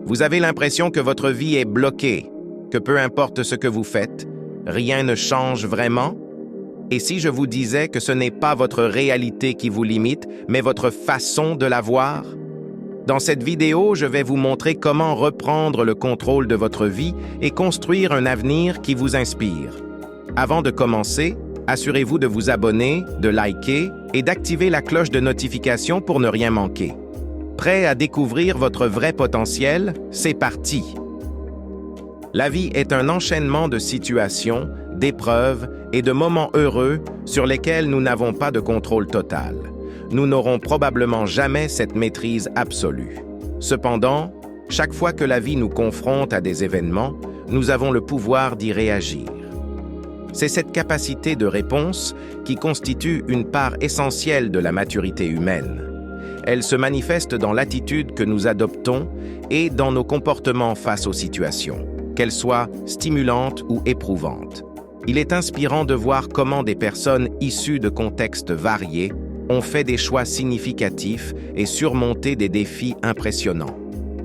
Vous avez l'impression que votre vie est bloquée, que peu importe ce que vous faites, rien ne change vraiment? Et si je vous disais que ce n'est pas votre réalité qui vous limite, mais votre façon de la voir? Dans cette vidéo, je vais vous montrer comment reprendre le contrôle de votre vie et construire un avenir qui vous inspire. Avant de commencer, assurez-vous de vous abonner, de liker et d'activer la cloche de notification pour ne rien manquer. Prêt à découvrir votre vrai potentiel? C'est parti! La vie est un enchaînement de situations, d'épreuves et de moments heureux sur lesquels nous n'avons pas de contrôle total. Nous n'aurons probablement jamais cette maîtrise absolue. Cependant, chaque fois que la vie nous confronte à des événements, nous avons le pouvoir d'y réagir. C'est cette capacité de réponse qui constitue une part essentielle de la maturité humaine. Elle se manifeste dans l'attitude que nous adoptons et dans nos comportements face aux situations, qu'elles soient stimulantes ou éprouvantes. Il est inspirant de voir comment des personnes issues de contextes variés ont fait des choix significatifs et surmonté des défis impressionnants.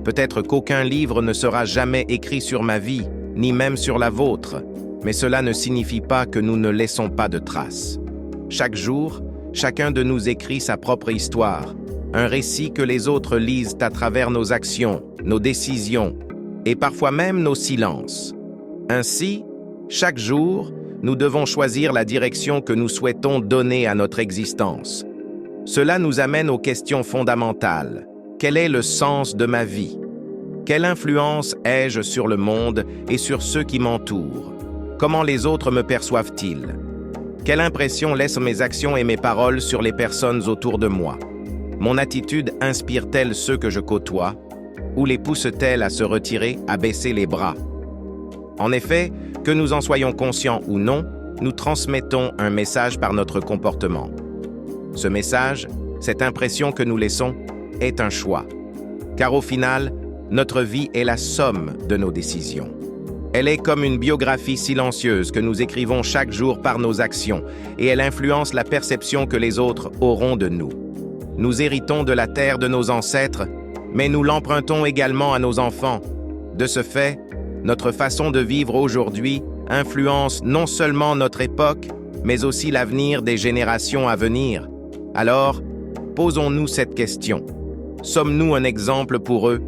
Peut-être qu'aucun livre ne sera jamais écrit sur ma vie, ni même sur la vôtre, mais cela ne signifie pas que nous ne laissons pas de traces. Chaque jour, chacun de nous écrit sa propre histoire, un récit que les autres lisent à travers nos actions, nos décisions et parfois même nos silences. Ainsi, chaque jour, nous devons choisir la direction que nous souhaitons donner à notre existence. Cela nous amène aux questions fondamentales. Quel est le sens de ma vie? Quelle influence ai-je sur le monde et sur ceux qui m'entourent? Comment les autres me perçoivent-ils? Quelle impression laissent mes actions et mes paroles sur les personnes autour de moi? Mon attitude inspire-t-elle ceux que je côtoie? Ou les pousse-t-elle à se retirer, à baisser les bras? En effet, que nous en soyons conscients ou non, nous transmettons un message par notre comportement. Ce message, cette impression que nous laissons, est un choix. Car au final, notre vie est la somme de nos décisions. Elle est comme une biographie silencieuse que nous écrivons chaque jour par nos actions, et elle influence la perception que les autres auront de nous. Nous héritons de la terre de nos ancêtres, mais nous l'empruntons également à nos enfants. De ce fait, notre façon de vivre aujourd'hui influence non seulement notre époque, mais aussi l'avenir des générations à venir. Alors, posons-nous cette question. Sommes-nous un exemple pour eux?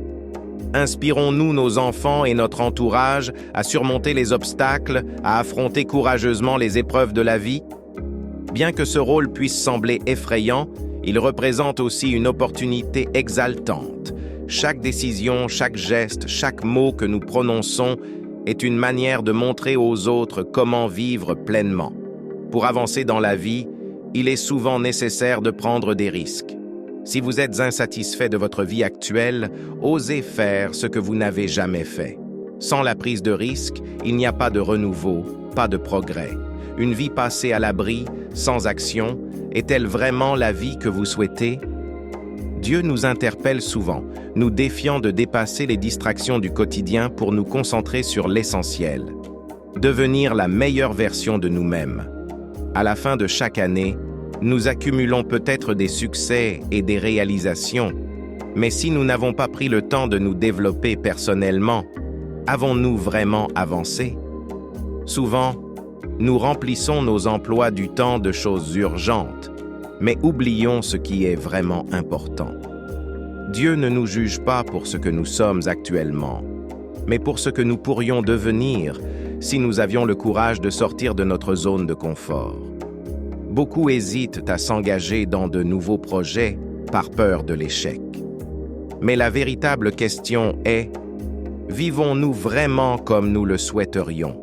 Inspirons-nous nos enfants et notre entourage à surmonter les obstacles, à affronter courageusement les épreuves de la vie? Bien que ce rôle puisse sembler effrayant, il représente aussi une opportunité exaltante. Chaque décision, chaque geste, chaque mot que nous prononçons est une manière de montrer aux autres comment vivre pleinement. Pour avancer dans la vie, il est souvent nécessaire de prendre des risques. Si vous êtes insatisfait de votre vie actuelle, osez faire ce que vous n'avez jamais fait. Sans la prise de risque, il n'y a pas de renouveau, pas de progrès. Une vie passée à l'abri, sans action, est-elle vraiment la vie que vous souhaitez? Dieu nous interpelle souvent, nous défiant de dépasser les distractions du quotidien pour nous concentrer sur l'essentiel. Devenir la meilleure version de nous-mêmes. À la fin de chaque année, nous accumulons peut-être des succès et des réalisations, mais si nous n'avons pas pris le temps de nous développer personnellement, avons-nous vraiment avancé? Souvent, nous remplissons nos emplois du temps de choses urgentes, mais oublions ce qui est vraiment important. Dieu ne nous juge pas pour ce que nous sommes actuellement, mais pour ce que nous pourrions devenir si nous avions le courage de sortir de notre zone de confort. Beaucoup hésitent à s'engager dans de nouveaux projets par peur de l'échec. Mais la véritable question est, vivons-nous vraiment comme nous le souhaiterions?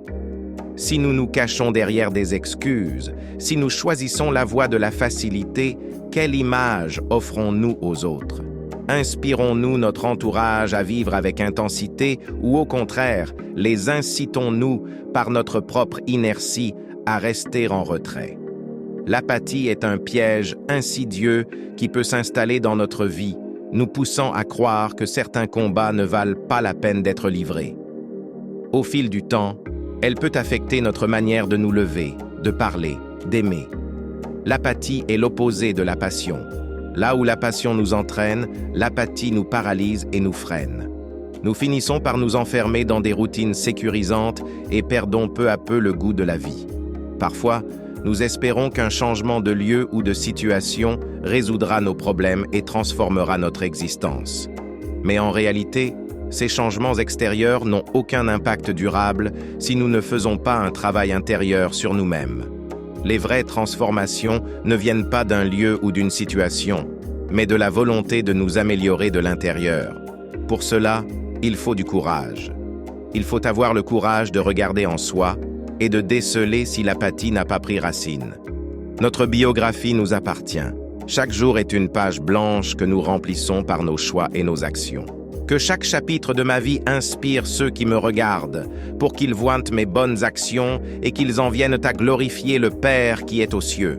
Si nous nous cachons derrière des excuses, si nous choisissons la voie de la facilité, quelle image offrons-nous aux autres? Inspirons-nous notre entourage à vivre avec intensité ou au contraire, les incitons-nous par notre propre inertie à rester en retrait? L'apathie est un piège insidieux qui peut s'installer dans notre vie, nous poussant à croire que certains combats ne valent pas la peine d'être livrés. Au fil du temps, elle peut affecter notre manière de nous lever, de parler, d'aimer. L'apathie est l'opposé de la passion. Là où la passion nous entraîne, l'apathie nous paralyse et nous freine. Nous finissons par nous enfermer dans des routines sécurisantes et perdons peu à peu le goût de la vie. Parfois, nous espérons qu'un changement de lieu ou de situation résoudra nos problèmes et transformera notre existence. Mais en réalité, ces changements extérieurs n'ont aucun impact durable si nous ne faisons pas un travail intérieur sur nous-mêmes. Les vraies transformations ne viennent pas d'un lieu ou d'une situation, mais de la volonté de nous améliorer de l'intérieur. Pour cela, il faut du courage. Il faut avoir le courage de regarder en soi et de déceler si l'apathie n'a pas pris racine. Notre biographie nous appartient. Chaque jour est une page blanche que nous remplissons par nos choix et nos actions. Que chaque chapitre de ma vie inspire ceux qui me regardent, pour qu'ils voient mes bonnes actions et qu'ils en viennent à glorifier le Père qui est aux cieux.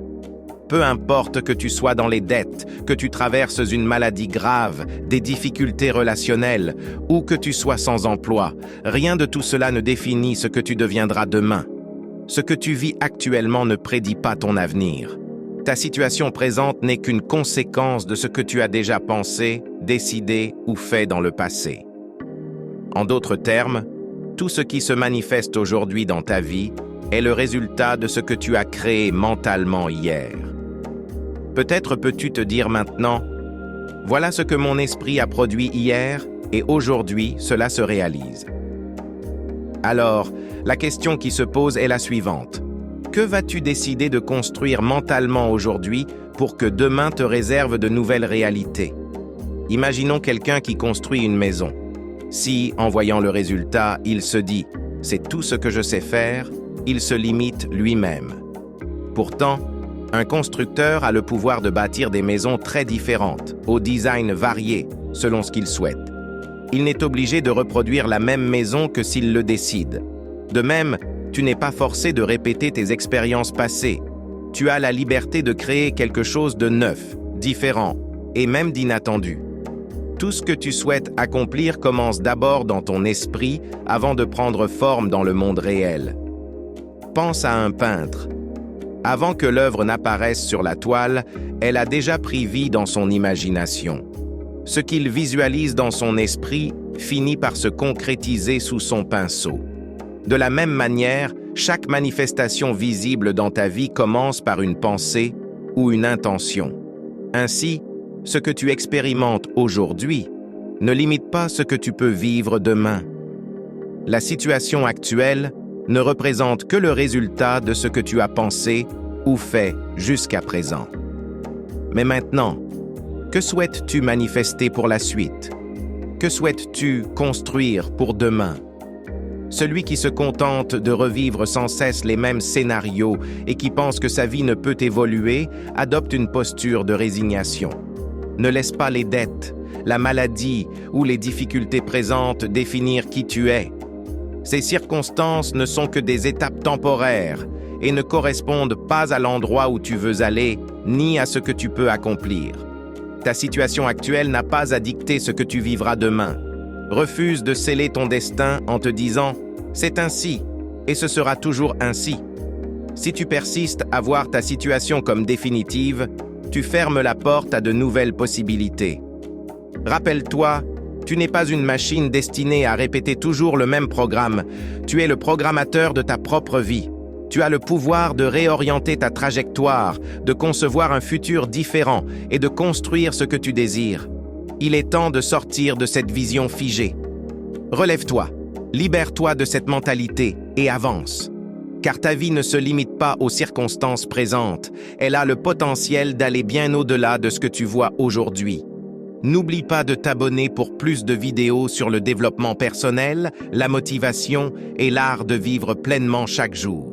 Peu importe que tu sois dans les dettes, que tu traverses une maladie grave, des difficultés relationnelles, ou que tu sois sans emploi, rien de tout cela ne définit ce que tu deviendras demain. Ce que tu vis actuellement ne prédit pas ton avenir. Ta situation présente n'est qu'une conséquence de ce que tu as déjà pensé, décidé ou fait dans le passé. En d'autres termes, tout ce qui se manifeste aujourd'hui dans ta vie est le résultat de ce que tu as créé mentalement hier. Peut-être peux-tu te dire maintenant, « Voilà ce que mon esprit a produit hier et aujourd'hui cela se réalise. » Alors, la question qui se pose est la suivante. Que vas-tu décider de construire mentalement aujourd'hui pour que demain te réserve de nouvelles réalités? Imaginons quelqu'un qui construit une maison. Si, en voyant le résultat, il se dit « c'est tout ce que je sais faire », il se limite lui-même. Pourtant, un constructeur a le pouvoir de bâtir des maisons très différentes, au design varié, selon ce qu'il souhaite. Il n'est obligé de reproduire la même maison que s'il le décide. De même, tu n'es pas forcé de répéter tes expériences passées. Tu as la liberté de créer quelque chose de neuf, différent et même d'inattendu. Tout ce que tu souhaites accomplir commence d'abord dans ton esprit avant de prendre forme dans le monde réel. Pense à un peintre. Avant que l'œuvre n'apparaisse sur la toile, elle a déjà pris vie dans son imagination. Ce qu'il visualise dans son esprit finit par se concrétiser sous son pinceau. De la même manière, chaque manifestation visible dans ta vie commence par une pensée ou une intention. Ainsi, ce que tu expérimentes aujourd'hui ne limite pas ce que tu peux vivre demain. La situation actuelle ne représente que le résultat de ce que tu as pensé ou fait jusqu'à présent. Mais maintenant, que souhaites-tu manifester pour la suite? Que souhaites-tu construire pour demain? Celui qui se contente de revivre sans cesse les mêmes scénarios et qui pense que sa vie ne peut évoluer, adopte une posture de résignation. Ne laisse pas les dettes, la maladie ou les difficultés présentes définir qui tu es. Ces circonstances ne sont que des étapes temporaires et ne correspondent pas à l'endroit où tu veux aller, ni à ce que tu peux accomplir. Ta situation actuelle n'a pas à dicter ce que tu vivras demain. Refuse de sceller ton destin en te disant « c'est ainsi et ce sera toujours ainsi ». Si tu persistes à voir ta situation comme définitive, tu fermes la porte à de nouvelles possibilités. Rappelle-toi, tu n'es pas une machine destinée à répéter toujours le même programme. Tu es le programmateur de ta propre vie. Tu as le pouvoir de réorienter ta trajectoire, de concevoir un futur différent et de construire ce que tu désires. Il est temps de sortir de cette vision figée. Relève-toi, libère-toi de cette mentalité et avance. Car ta vie ne se limite pas aux circonstances présentes. Elle a le potentiel d'aller bien au-delà de ce que tu vois aujourd'hui. N'oublie pas de t'abonner pour plus de vidéos sur le développement personnel, la motivation et l'art de vivre pleinement chaque jour.